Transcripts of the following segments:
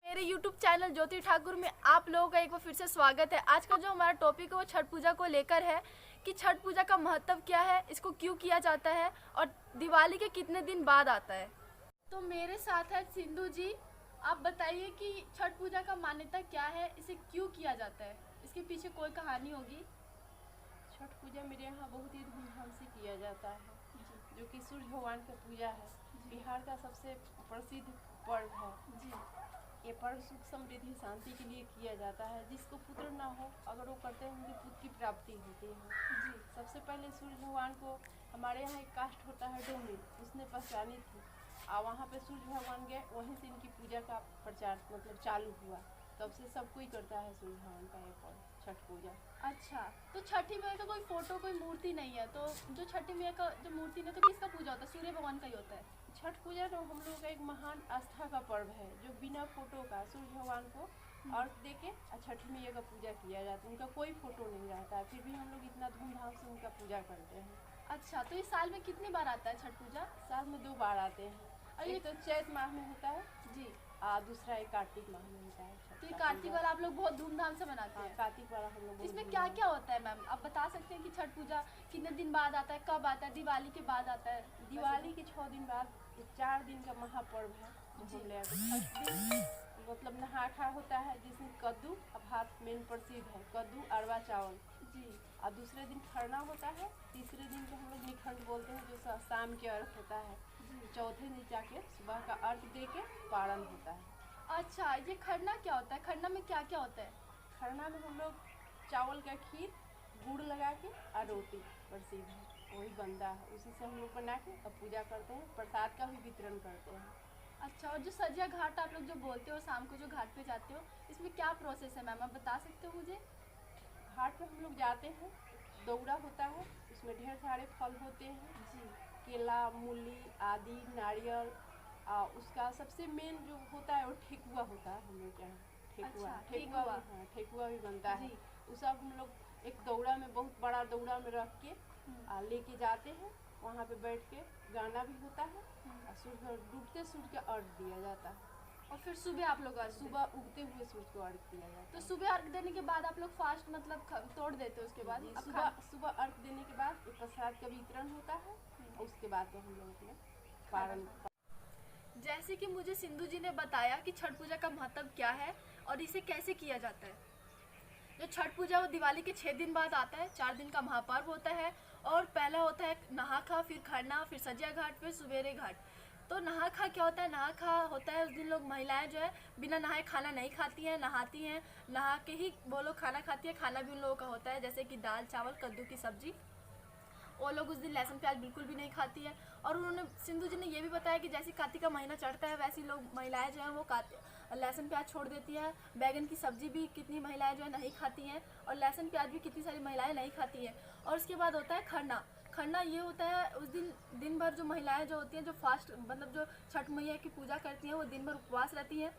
मेरे YouTube channel ज्योति ठाकुर में आप लोगों का एक बार फिर से स्वागत है। आज का जो हमारा टॉपिक है वो छठ पूजा को लेकर है कि छठ पूजा का महत्व क्या है, इसको क्यों किया जाता है और दिवाली के कितने दिन बाद आता है। तो मेरे साथ है सिंधु जी। आप बताइए कि छठ पूजा का मान्यता क्या है, इसे क्यों किया जाता है, इसके पीछे कोई कहानी होगी। छठ पूजा मेरे यहाँ बहुत ही धूमधाम से किया जाता है, जो कि सूर्य भगवान का पूजा है। बिहार का सबसे प्रसिद्ध पर्व है जी। ये पर्व सुख समृद्धि शांति के लिए किया जाता है। जिसको पुत्र ना हो, अगर वो करते हैं उनकी पुत्र की प्राप्ति होती है जी। सबसे पहले सूर्य भगवान को हमारे यहाँ एक कास्ट होता है डोमरी, उसने पहचानी थी और वहाँ पे सूर्य भगवान गए, वहीं से इनकी पूजा का प्रचार मतलब चालू हुआ। तब से सब कोई करता है सूर्य भगवान का ये पर्व छठ पूजा। अच्छा, तो छठी मैया का कोई फोटो कोई मूर्ति नहीं है, तो जो छठी मैया का जो मूर्ति नहीं, तो किसका पूजा होता है? सूर्य भगवान का ही होता है। छठ पूजा तो हम लोगों का एक महान आस्था का पर्व है, जो बिना फोटो का सूर्य भगवान को अर्घ दे के छठी मैया का पूजा किया जाता है। उनका कोई फोटो नहीं रहता है, फिर भी हम लोग इतना धूमधाम से उनका पूजा करते हैं। अच्छा, तो इस साल में कितनी बार आता है छठ पूजा? साल में 2 बार आते हैं। और एक तो चैत माह में होता है जी, और दूसरा एक कार्तिक माह में होता है। तो ये कार्तिक वाला आप लोग बहुत धूमधाम से मनाते हैं। कार्तिक वाला हम लोग इसमें क्या क्या होता है मैम, आप बता सकते हैं कि छठ पूजा कितने दिन बाद आता है, कब आता है? दिवाली के बाद आता है? दिवाली के 6 दिन बाद 4 दिन का महापर्व है जो हम ले आते हैं। फर्स्ट दिन मतलब नहा खा होता है, जिसमें कद्दू और भात मेन प्रसिद्ध है, कद्दू अरवा चावल जी। और दूसरे दिन खरना होता है। तीसरे दिन को हम लोग निखंड बोलते हैं, जो शाम के अर्घ होता है। चौथे दिन जाके सुबह का अर्घ दे के पारण होता है। अच्छा, ये खरना क्या होता है? खरना में क्या क्या होता है? खरना में हम लोग चावल का खीर गुड़ लगा के और रोटी प्रसिद्ध है, वही बनता है। उसी से हम लोग बना के और पूजा करते हैं, प्रसाद का भी वितरण करते हैं। अच्छा, और जो सजिया घाट आप लोग जो बोलते हो, शाम को जो घाट पे जाते हो, इसमें क्या प्रोसेस है मैम, आप बता सकते हो मुझे? घाट पे हम लोग जाते हैं, दौरा होता है, उसमें ढेर सारे फल होते हैं जी। केला, मूली आदि, नारियल। उसका सबसे मेन जो होता है वो ठेकुआ होता है हम लोग के यहाँ। ठेकुआ अच्छा, ठेकुआ ठेकुआ। हाँ, ठेकुआ भी बनता है। जी। वो सब हम लोग एक दौरा में, बहुत बड़ा दौरा में रख के लेके जाते हैं। वहाँ पे बैठ के गाना भी होता है और सूर्य डूबते सूर्य का अर्घ दिया जाता है। और फिर सुबह आप लोग सुबह उगते हुए सूर्य को अर्घ दिया जाता है। तो सुबह अर्घ देने के बाद आप लोग फास्ट मतलब तोड़ देते हो, उसके बाद जी, अब सुबह अर्घ देने के बाद एक प्रसाद का वितरण होता है और उसके बाद तो हम लोग अपने पारण। जैसे कि मुझे सिंधु जी ने बताया कि छठ पूजा का महत्व क्या है और इसे कैसे किया जाता है। जो छठ पूजा वो दिवाली के 6 दिन बाद आता है, 4 दिन का महापर्व होता है। और पहला होता है नहा खा, फिर खरना, फिर सजिया घाट, फिर सवेरे घाट। तो नहा खा क्या होता है? नहा खा होता है उस दिन लोग महिलाएं जो है बिना नहाए खाना नहीं खाती हैं, नहाती हैं, नहा के ही वो लोग खाना खाती है। खाना भी उन लोगों का होता है जैसे कि दाल चावल कद्दू की सब्जी। वो लोग उस दिन लहसुन प्याज बिल्कुल भी नहीं खाती है। और उन्होंने सिंधु जी ने ये भी बताया कि जैसे कार्तिक का महीना चढ़ता है, वैसी लोग महिलाएं जो हैं वो लहसुन प्याज छोड़ देती है। बैगन की सब्जी भी कितनी महिलाएं जो है नहीं खाती हैं, और लहसुन प्याज भी कितनी सारी महिलाएं नहीं खाती हैं। और उसके बाद होता है खरना। खरना ये होता है उस दिन दिन भर जो महिलाएं जो होती हैं, जो फास्ट मतलब जो छठ मैया की पूजा करती हैं, वो दिन भर उपवास रहती हैं।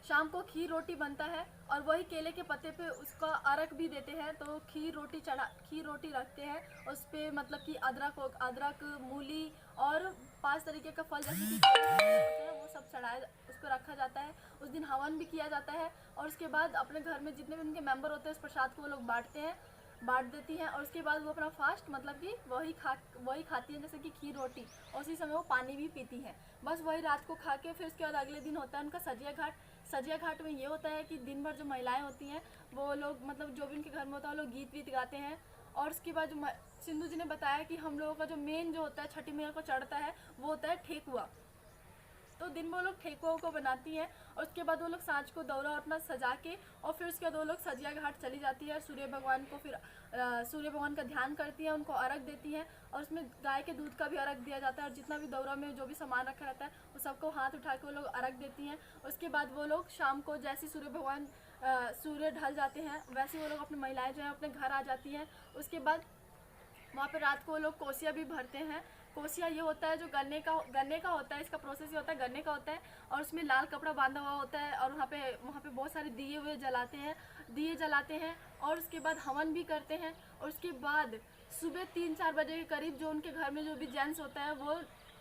शाम को खीर रोटी बनता है और वही केले के पत्ते पे उसका अर्घ भी देते हैं। तो खीर रोटी रखते हैं, उस पर मतलब कि अदरक मूली और 5 तरीके का फल जैसे कि होते हैं वो सब चढ़ाए उस पर रखा जाता है। उस दिन हवन भी किया जाता है और उसके बाद अपने घर में जितने भी उनके मेंबर होते हैं उस प्रसाद को वो लोग बांट देती हैं। और उसके बाद वो अपना फास्ट मतलब कि वही खाती हैं जैसे कि खीर रोटी, और उसी समय वो पानी भी पीती हैं। बस वही रात को खा के फिर उसके बाद अगले दिन होता है उनका सजिया घाट। सजिया घाट में ये होता है कि दिन भर जो महिलाएं होती हैं वो लोग मतलब जो भी उनके घर में होता है वो लोग गीत वीत गाते हैं। और उसके बाद जो सिंधु जी ने बताया कि हम लोगों का जो मेन जो होता है छठी मैया को चढ़ता है वो होता है ठेकुआ। तो दिन में वो लोग ठेकुआ को बनाती हैं और उसके बाद वो लोग सांझ को दौरा अपना सजा के और फिर उसके बाद वो लोग सजिया घाट चली जाती है। सूर्य भगवान को फिर सूर्य भगवान का ध्यान करती हैं, उनको अर्घ देती हैं और उसमें गाय के दूध का भी अर्घ दिया जाता है। और जितना भी दौरा में जो भी सामान रखा रहता है वो सबको हाथ उठा के वो लोग अर्घ देती हैं। उसके बाद वो लोग शाम को जैसे सूर्य ढल जाते हैं वैसे वो लोग अपनी महिलाएं जो हैं अपने घर आ जाती हैं। उसके बाद वहाँ पे रात को वो लोग कोसिया भी भरते हैं। कोसिया ये होता है जो गन्ने का होता है, इसका प्रोसेस ये होता है गन्ने का होता है और उसमें लाल कपड़ा बांधा हुआ होता है और वहाँ पे बहुत सारे दिए जलाते हैं और उसके बाद हवन भी करते हैं। और उसके बाद सुबह 3-4 बजे के करीब जो उनके घर में जो भी जेंट्स होता है वो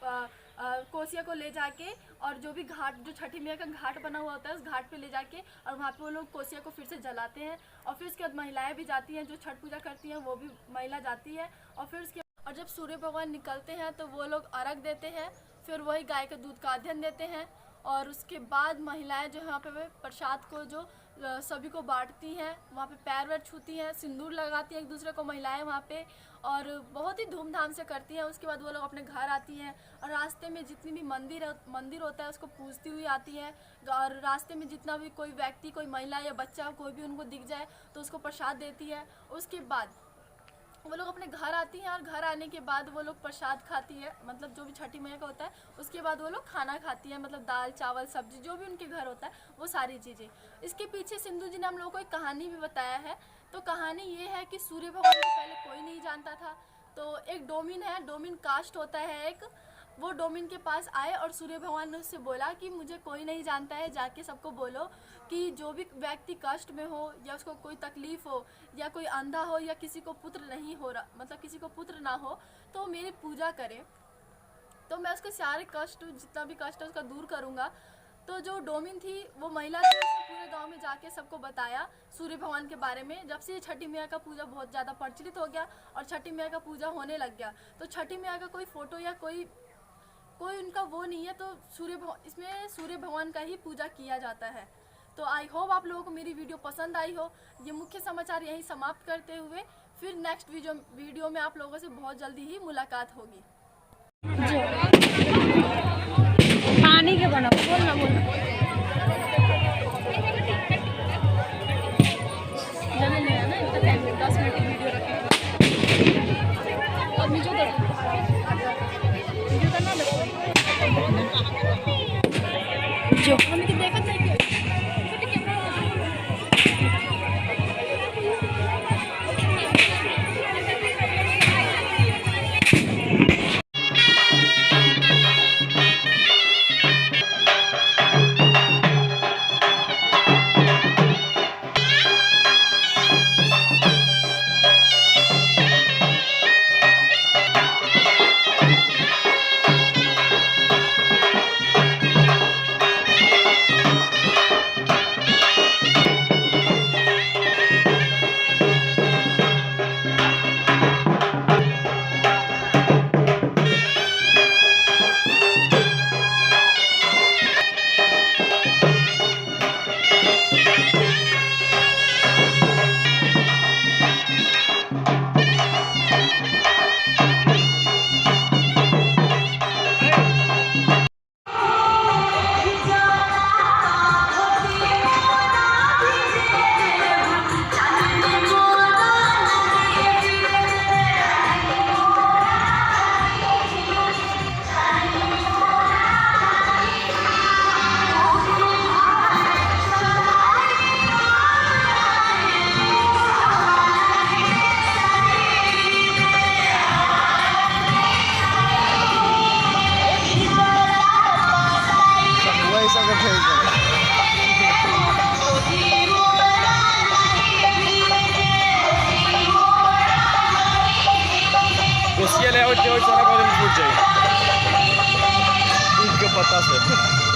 कोसिया को ले जाके और जो भी घाट, जो छठी मैया का घाट बना हुआ होता है, उस घाट पे ले जाके और वहाँ पे वो लोग कोसिया को फिर से जलाते हैं। और फिर उसके बाद महिलाएं भी जाती हैं, जो छठ पूजा करती हैं वो भी महिला जाती है। और फिर उसके और जब सूर्य भगवान निकलते हैं तो वो लोग अर्घ देते हैं, फिर वही गाय के दूध का अध्ययन देते हैं। और उसके बाद महिलाएं जो है वहाँ पे प्रसाद को जो सभी को बांटती हैं, वहाँ पे पैर वैर छूती हैं, सिंदूर लगाती हैं एक दूसरे को महिलाएं वहाँ पे, और बहुत ही धूमधाम से करती हैं। उसके बाद वो लोग अपने घर आती हैं और रास्ते में जितनी भी मंदिर होता है उसको पूजती हुई आती हैं। और रास्ते में जितना भी कोई व्यक्ति, कोई महिला या बच्चा कोई भी उनको दिख जाए तो उसको प्रसाद देती है। उसके बाद वो लोग अपने घर आती हैं और घर आने के बाद वो लोग प्रसाद खाती है, मतलब जो भी छठी मैया का होता है। उसके बाद वो लोग खाना खाती हैं, मतलब दाल चावल सब्जी जो भी उनके घर होता है वो सारी चीज़ें। इसके पीछे सिंधु जी ने हम लोगों को एक कहानी भी बताया है। तो कहानी ये है कि सूर्य भगवान को पहले कोई नहीं जानता था। तो एक डोमिन है, डोमिन कास्ट होता है एक, वो डोमिन के पास आए और सूर्य भगवान ने उससे बोला कि मुझे कोई नहीं जानता है, जाके सबको बोलो कि जो भी व्यक्ति कष्ट में हो या उसको कोई तकलीफ़ हो या कोई अंधा हो या किसी को पुत्र नहीं हो रहा, मतलब किसी को पुत्र ना हो, तो मेरी पूजा करे तो मैं उसके सारे कष्ट, जितना भी कष्ट है उसका दूर करूँगा। तो जो डोमिन थी वो महिला थी, उसने पूरे गांव में जाके सबको बताया सूर्य भगवान के बारे में। जब से छठी मैया का पूजा बहुत ज़्यादा प्रचलित हो गया और छठी मैया का पूजा होने लग गया, तो छठी मैया का कोई फ़ोटो या कोई उनका वो नहीं है, तो इसमें सूर्य भगवान का ही पूजा किया जाता है। तो आई होप आप लोगों को मेरी वीडियो पसंद आई हो। ये मुख्य समाचार यहीं समाप्त करते हुए फिर नेक्स्ट वीडियो में आप लोगों से बहुत जल्दी ही मुलाकात होगी। पानी के बना बोलना 10 मिनट की वीडियो रखें। अब वीडियो करना जो हमें तो देखा चाहिए। Coschiele oggi sarà con il Fugge. Il che patasse.